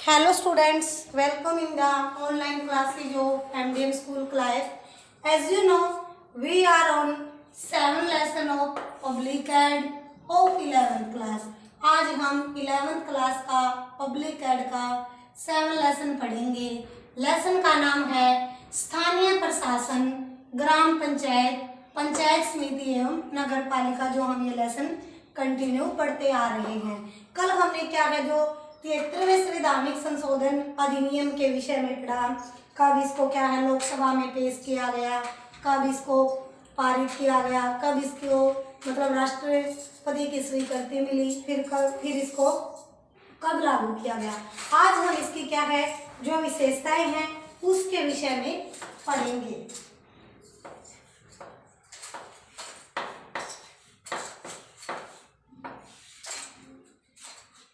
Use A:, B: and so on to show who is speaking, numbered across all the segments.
A: Hello students, welcome in the online classes of MDM School Clive. As you know, we are on 7 lesson of Public Ed of 11th class. आज हम 11th class का public add का 7 lesson पढ़ेंगे। Lesson का नाम है स्थानीय प्रशासन, ग्राम पंचायत, पंचायत समिति एवं नगर पालिका। जो हम ये लेसन कंटिन्यू पढ़ते आ रहे हैं। कल हमने क्या है जो 73वें संवैधानिक संशोधन अधिनियम के विषय में पढ़ा। कब इसको क्या है लोकसभा में पेश किया गया, कब इसको पारित किया गया, कब इसको मतलब राष्ट्रपति की स्वीकृति मिली, फिर इसको कब लागू किया गया। आज हम इसकी क्या है जो विशेषताएं हैं उसके विषय में पढ़ेंगे।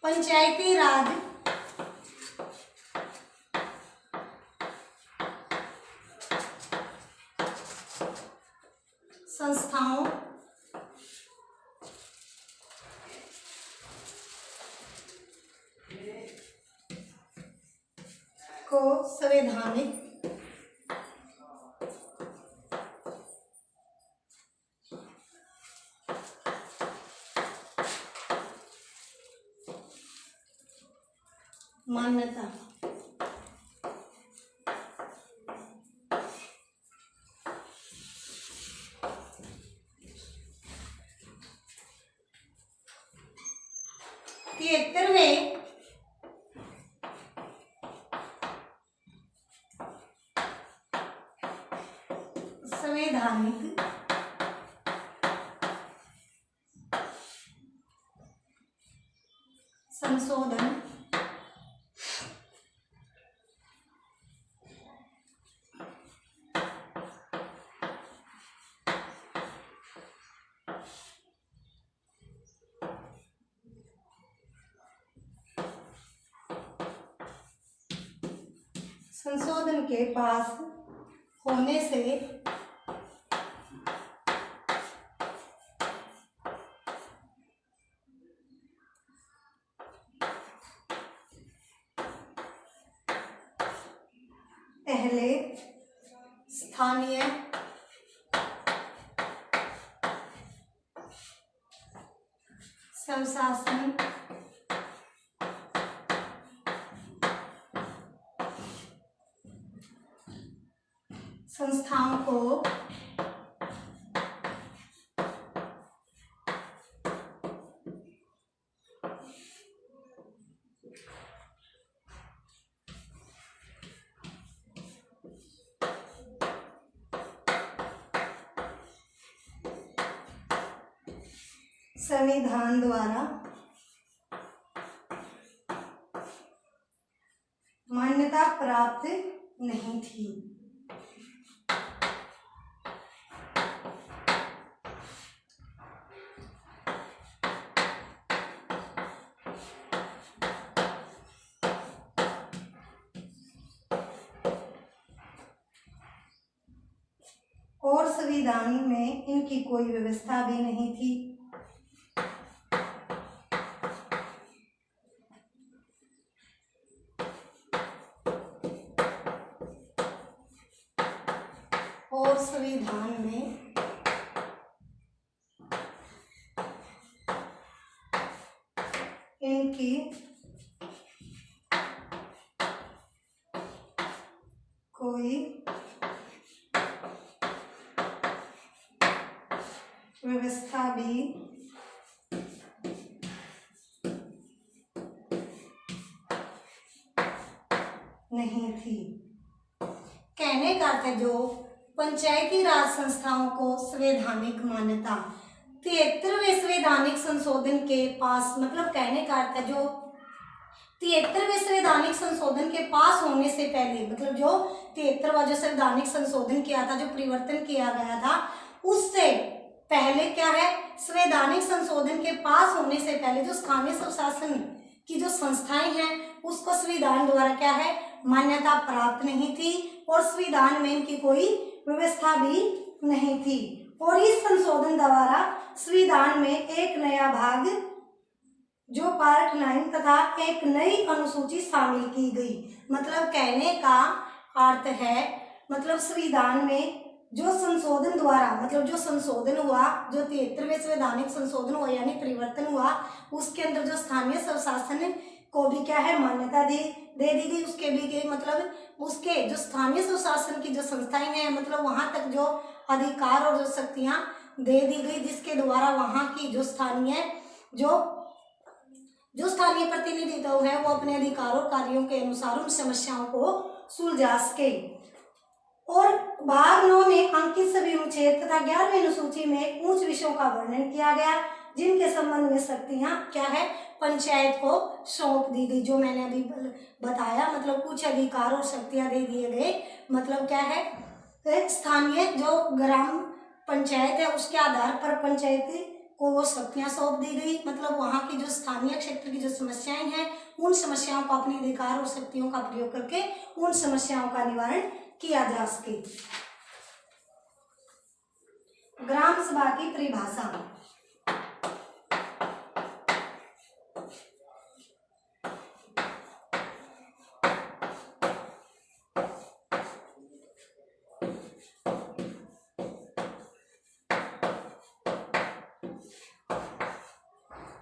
A: पंचायती राज संस्थाओं को संवैधानिक मान्यता तिहत्तरवें संवैधानिक संशोधन संशोधन के पास होने से पहले स्थानीय स्वशासन संस्थाओं को संविधान द्वारा मान्यता प्राप्त नहीं थी। और संविधान में इनकी कोई व्यवस्था भी नहीं थी। और संविधान में इनकी कोई व्यवस्था भी नहीं थी। कहने का अर्थ है जो पंचायती राज संस्थाओं को संवैधानिक मान्यता 73वें संवैधानिक संशोधन के पास मतलब कहने का अर्थ है जो 73वें संवैधानिक संशोधन के पास होने से पहले मतलब जो 73वां जो संवैधानिक संशोधन किया था, जो परिवर्तन किया गया था, उससे पहले क्या है संवैधानिक संशोधन के पास होने से पहले जो स्थानीय स्वशासन की जो संस्थाएं हैं उसको संविधान द्वारा क्या है मान्यता प्राप्त नहीं थी और संविधान में इनकी कोई व्यवस्था भी नहीं थी। और इस संशोधन द्वारा संविधान में एक नया भाग जो पार्ट 9 तथा एक नई अनुसूची शामिल की गई। मतलब कहने का अर्थ है, मतलब संविधान में जो संशोधन द्वारा, मतलब जो संशोधन हुआ, जो 73वें संवैधानिक संशोधन हुआ यानी परिवर्तन हुआ, उसके अंदर जो स्थानीय स्वशासन को भी क्या है मान्यता दे दी गई। उसके भी गई, मतलब उसके जो स्थानीय स्वशासन की जो संस्थाएं हैं, मतलब वहां तक जो अधिकार और जो शक्तियां दे दी गई, जिसके द्वारा वहां की जो स्थानीय प्रतिनिधित्व है वो अपने अधिकार और कार्यों के अनुसार उन समस्याओं को सुलझा सके। और भाग 9 में अंकित सभी अनुच्छेद तथा 11वीं अनुसूची में उच्च विषयों का वर्णन किया गया, जिनके संबंध में शक्तियां क्या है पंचायत को सौंप दी गई। जो मैंने अभी बताया, मतलब कुछ अधिकार और शक्तियां दे दिए गए। मतलब क्या है, स्थानीय जो ग्राम पंचायत है उसके आधार पर पंचायत को वो शक्तियां सौंप दी गई। मतलब वहां की जो स्थानीय क्षेत्र की जो समस्याएं हैं, उन समस्याओं को अपने अधिकार और शक्तियों का प्रयोग करके उन समस्याओं का निवारण किया जा सके। ग्राम सभा की परिभाषा।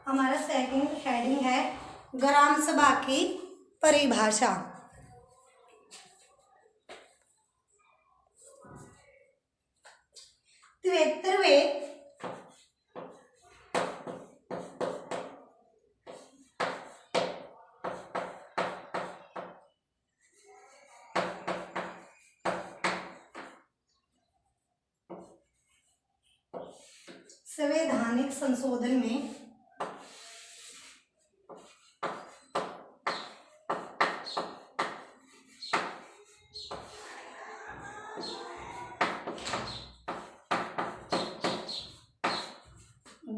A: हमारा सेकंड हेडिंग है ग्राम सभा की परिभाषा। संवैधानिक संशोधन में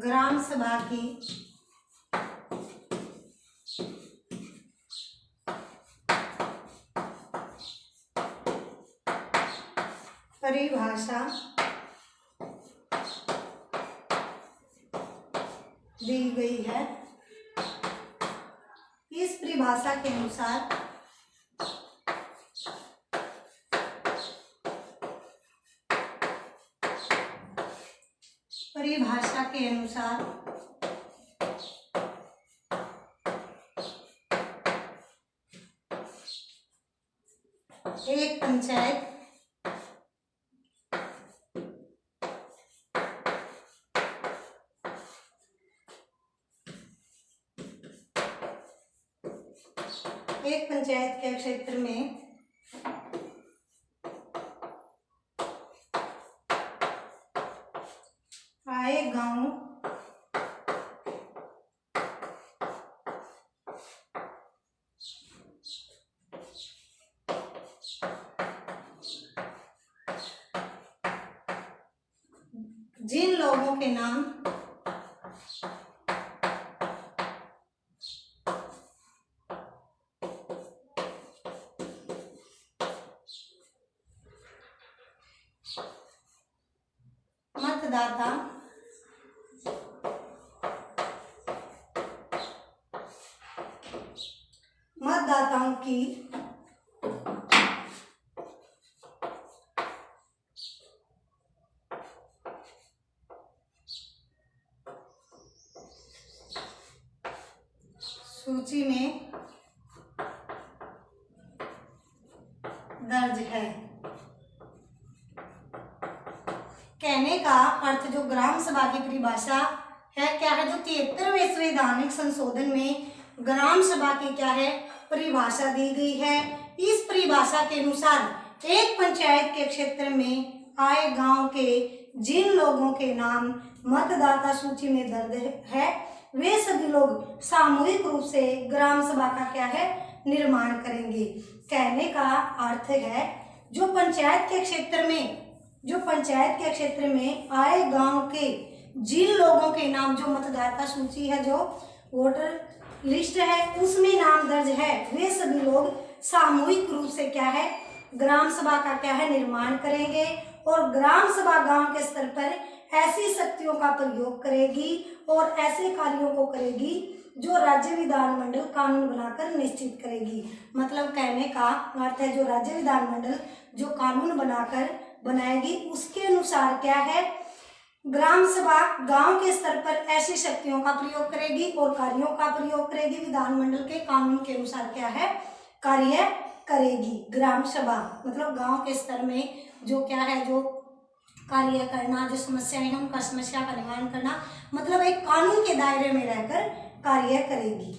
A: ग्राम सभा की परिभाषा दी गई है। इस परिभाषा के अनुसार एक पंचायत के क्षेत्र में आए गांव जिन लोगों के नाम मतदाताओं की सूची में दर्ज है। कहने का अर्थ जो ग्राम सभा की परिभाषा है क्या है, जो 73वें संवैधानिक संशोधन में ग्राम सभा की क्या है परिभाषा दी गई है। इस परिभाषा के अनुसार एक पंचायत के क्षेत्र में आए गांव के जिन लोगों के नाम मतदाता सूची में दर्ज है, वे सभी लोग सामूहिक रूप से ग्राम सभा का क्या है निर्माण करेंगे। कहने का अर्थ है जो पंचायत के क्षेत्र में आए गांव के जिन लोगों के नाम, जो मतदाता सूची है, जो वोटर लिस्ट है, उसमें नाम दर्ज है, वे सभी लोग सामूहिक रूप से क्या है ग्राम सभा का क्या है निर्माण करेंगे। और ग्राम सभा गांव के स्तर पर ऐसी शक्तियों का प्रयोग करेगी और ऐसे कार्यों को करेगी जो राज्य विधानमंडल कानून बनाकर निश्चित करेगी। मतलब कहने का अर्थ है जो राज्य विधानमंडल जो कानून बनाएगी उसके अनुसार क्या है, ग्राम सभा गांव के स्तर पर ऐसी शक्तियों का प्रयोग करेगी और कार्यों का प्रयोग करेगी। विधानमंडल के कानून के अनुसार क्या है, कार्य करेगी। ग्राम सभा मतलब गांव के स्तर में जो क्या है, जो कार्य करना, जो समस्याएं हैं उनका समस्या का निवारण करना, मतलब एक कानून के दायरे में रहकर कार्य करेगी।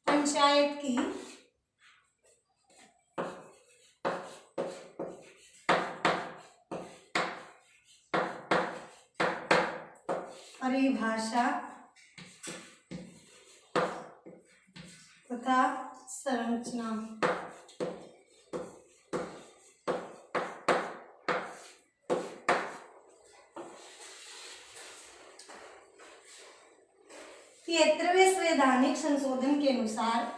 A: पंचायत की परिभाषा तथा संरचना। तिहत्तरवें संवैधानिक संशोधन के अनुसार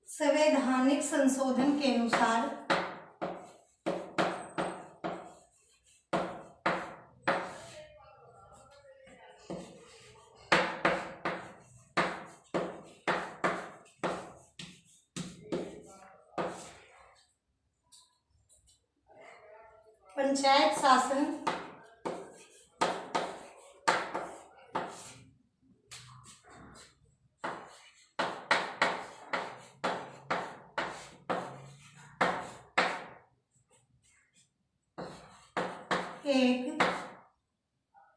A: संवैधानिक संशोधन के अनुसार पंचायत शासन एक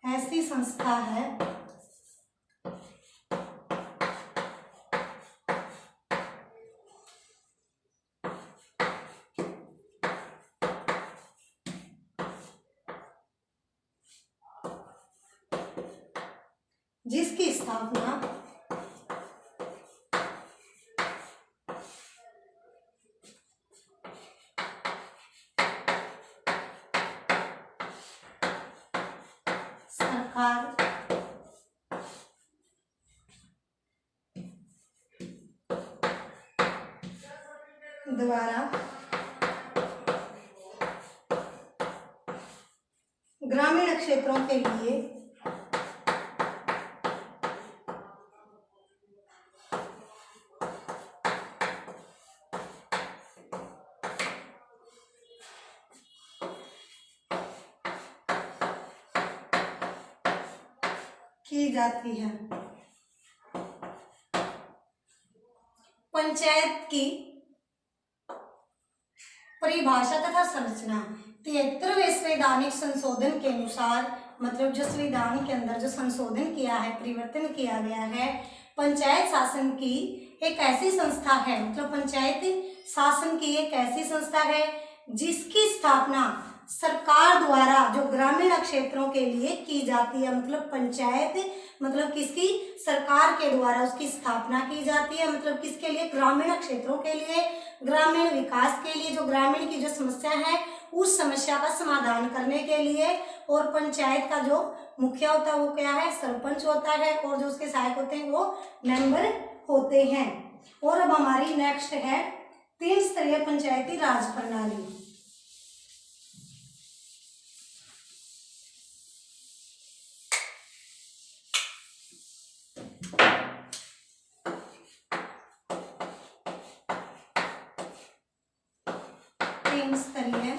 A: ऐसी संस्था है जिसकी स्थापना सरकार द्वारा ग्रामीण क्षेत्रों के लिए की जाती है। पंचायत की परिभाषा तथा संरचना 73वें संवैधानिक संशोधन के अनुसार, मतलब जो संविधान के अंदर जो संशोधन किया है, परिवर्तन किया गया है, पंचायत शासन की एक ऐसी संस्था है, मतलब पंचायत शासन की एक ऐसी संस्था है जिसकी स्थापना सरकार द्वारा जो ग्रामीण क्षेत्रों के लिए की जाती है। मतलब पंचायत मतलब किसकी, सरकार के द्वारा उसकी स्थापना की जाती है। मतलब किसके लिए, ग्रामीण क्षेत्रों के लिए, ग्रामीण विकास के लिए, जो ग्रामीण की जो समस्या है उस समस्या का समाधान करने के लिए। और पंचायत का जो मुखिया होता है वो क्या है, सरपंच होता है, और जो उसके सहायक होते हैं वो मेंबर होते हैं। और अब हमारी नेक्स्ट है 3 स्तरीय पंचायती राज प्रणाली। स्तरीय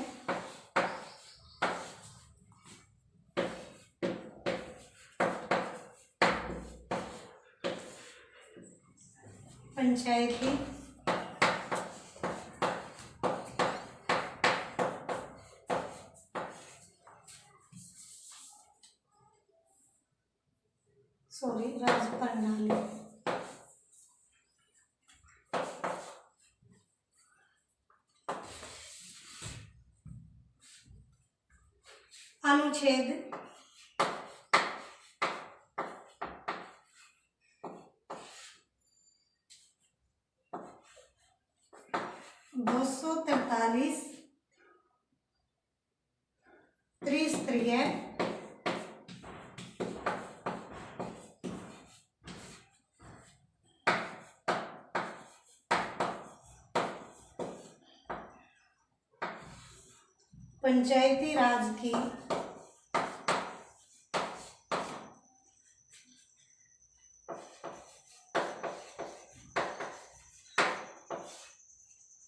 A: पंचायती राज प्रणाली। अनुच्छेद 243 त्रिस्तरीय पंचायती राज की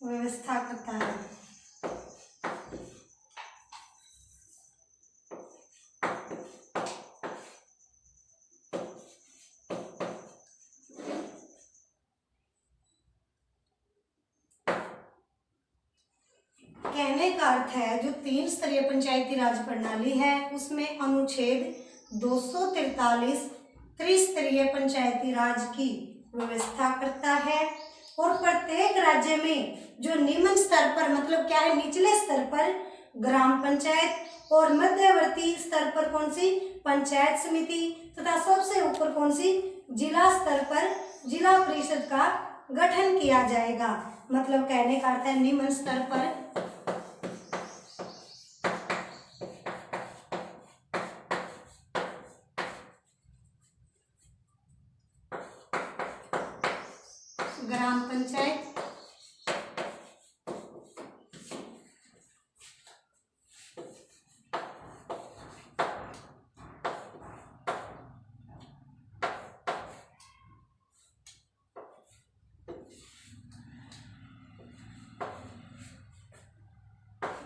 A: व्यवस्था करता है। कहने का अर्थ है जो 3 स्तरीय पंचायती राज प्रणाली है उसमें अनुच्छेद 243 त्रिस्तरीय पंचायती राज की व्यवस्था करता है और प्रत्येक राज्य में जो निम्न स्तर पर मतलब क्या है निचले स्तर पर ग्राम पंचायत और मध्यवर्ती स्तर पर कौन सी पंचायत समिति तथा सबसे ऊपर कौन सी जिला स्तर पर जिला परिषद का गठन किया जाएगा। मतलब कहने का अर्थ है निम्न स्तर पर ग्राम पंचायत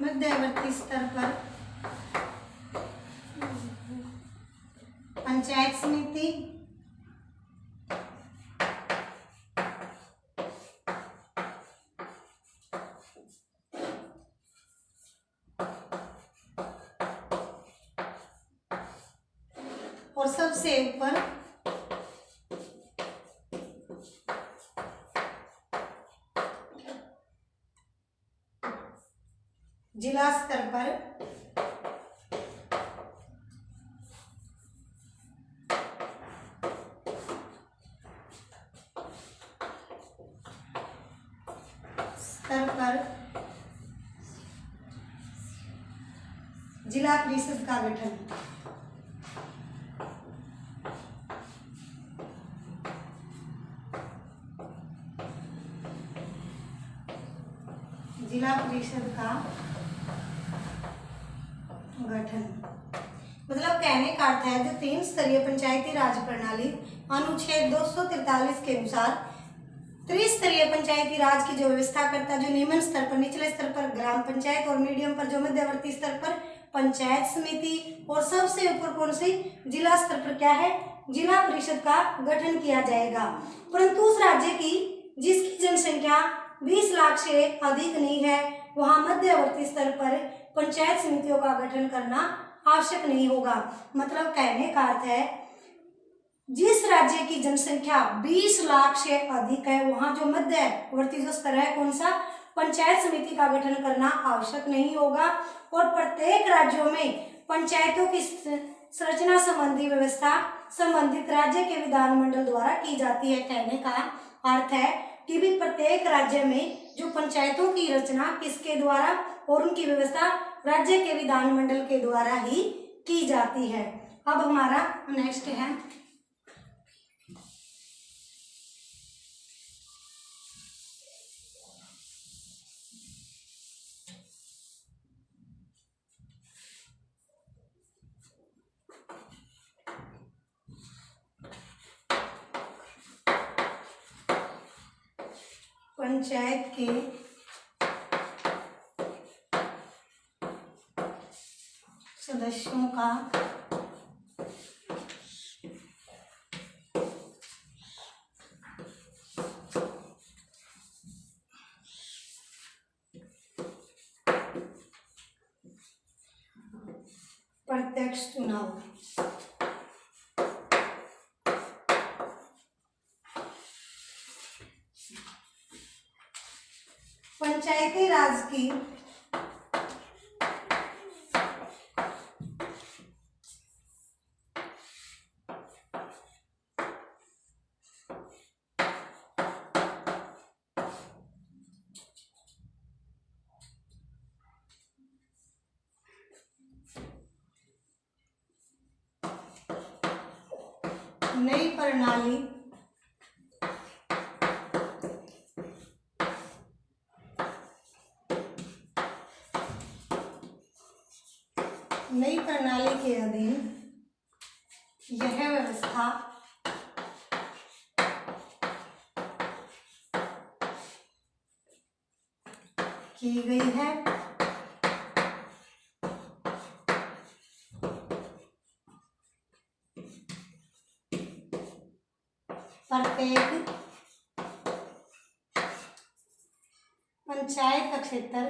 A: मध्यवर्ती स्तर पर पंचायत समिति और सबसे ऊपर जिला स्तर पर जिला परिषद का गठन। जिला परिषद का गठन मतलब कहने का अर्थ है जो 3 स्तरीय पंचायती राज प्रणाली अनुच्छेद 243 के अनुसार त्रिस्तरीय पंचायती राज की जो व्यवस्था करता है जो निम्न स्तर पर निचले स्तर पर ग्राम पंचायत और मीडियम पर जो मध्यवर्ती स्तर पर पंचायत समिति और सबसे ऊपर कौन सी जिला स्तर पर क्या है जिला परिषद का गठन किया जाएगा। परंतु उस राज्य की जिसकी जनसंख्या 20 लाख से अधिक नहीं है वहां मध्यवर्ती स्तर पर पंचायत समितियों का गठन करना आवश्यक नहीं होगा। मतलब कहने का अर्थ है जिस राज्य की जनसंख्या 20 लाख से अधिक है वहां जो मध्यवर्ती जो स्तर है कौन सा पंचायत समिति का गठन करना आवश्यक नहीं होगा और प्रत्येक राज्यों में पंचायतों की संरचना संबंधी व्यवस्था संबंधित राज्य के विधानमंडल द्वारा की जाती है। कहने का अर्थ है कि भी प्रत्येक राज्य में जो पंचायतों की रचना किसके द्वारा और उनकी व्यवस्था राज्य के विधानमंडल के द्वारा ही की जाती है। अब हमारा नेक्स्ट है पंचायत के सदस्यों का प्रत्यक्ष चुनाव। पंचायती राज की नई प्रणाली के अधीन यह व्यवस्था की गई है। प्रत्येक पंचायत का क्षेत्र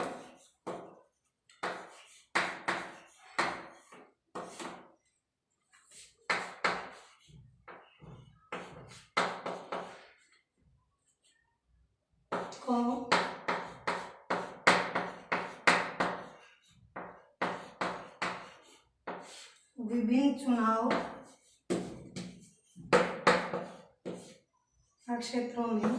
A: को विभिन्न चुनाव क्षेत्रों में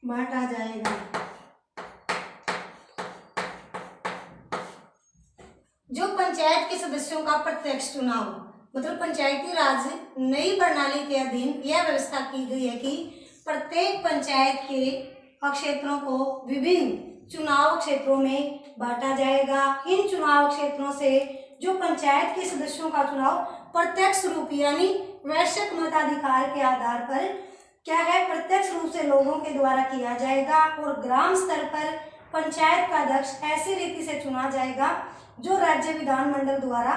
A: बांटा जाएगा। जो पंचायत के सदस्यों का प्रत्यक्ष चुनाव, मतलब पंचायती राज नई प्रणाली के अधीन यह व्यवस्था की गई है कि प्रत्येक पंचायत के क्षेत्रों को विभिन्न चुनाव क्षेत्रों में बांटा जाएगा। इन चुनाव क्षेत्रों से जो पंचायत के सदस्यों का चुनाव प्रत्यक्ष रूप यानी वैश्विक मताधिकार के आधार पर क्या है, प्रत्यक्ष रूप से लोगों के द्वारा किया जाएगा। और ग्राम स्तर पर पंचायत का अध्यक्ष ऐसी रीति से चुना जाएगा जो राज्य विधानमंडल द्वारा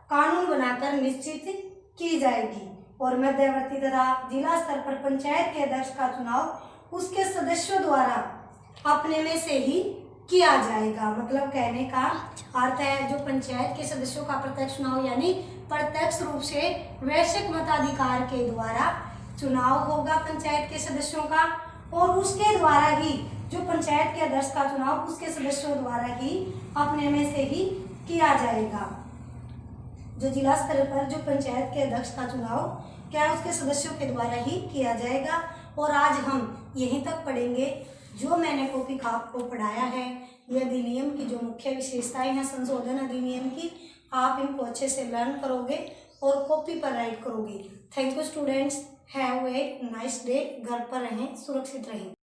A: कानून बनाकर निश्चित की जाएगी। और मध्यवर्ती तथा जिला स्तर पर पंचायत के अध्यक्ष का चुनाव उसके सदस्यों द्वारा अपने में से ही किया जाएगा। मतलब कहने का अर्थ है जो पंचायत के सदस्यों का प्रत्यक्ष चुनाव यानी प्रत्यक्ष रूप से वैश्विक मताधिकार के द्वारा चुनाव होगा पंचायत के सदस्यों का, और उसके द्वारा ही जो पंचायत के अध्यक्ष का चुनाव उसके सदस्यों द्वारा ही अपने में से ही किया जाएगा। जो जिला स्तर पर जो पंचायत के अध्यक्ष का चुनाव क्या है उसके सदस्यों के द्वारा ही किया जाएगा। और आज हम यहीं तक पढ़ेंगे जो मैंने कॉपी खाप को पढ़ाया है। यह अधिनियम की जो मुख्य विशेषताएं हैं संशोधन अधिनियम की, आप इनको अच्छे से लर्न करोगे और कॉपी पर राइट करोगे। Thank you students, have a nice day. घर पर रहें, सुरक्षित रहें।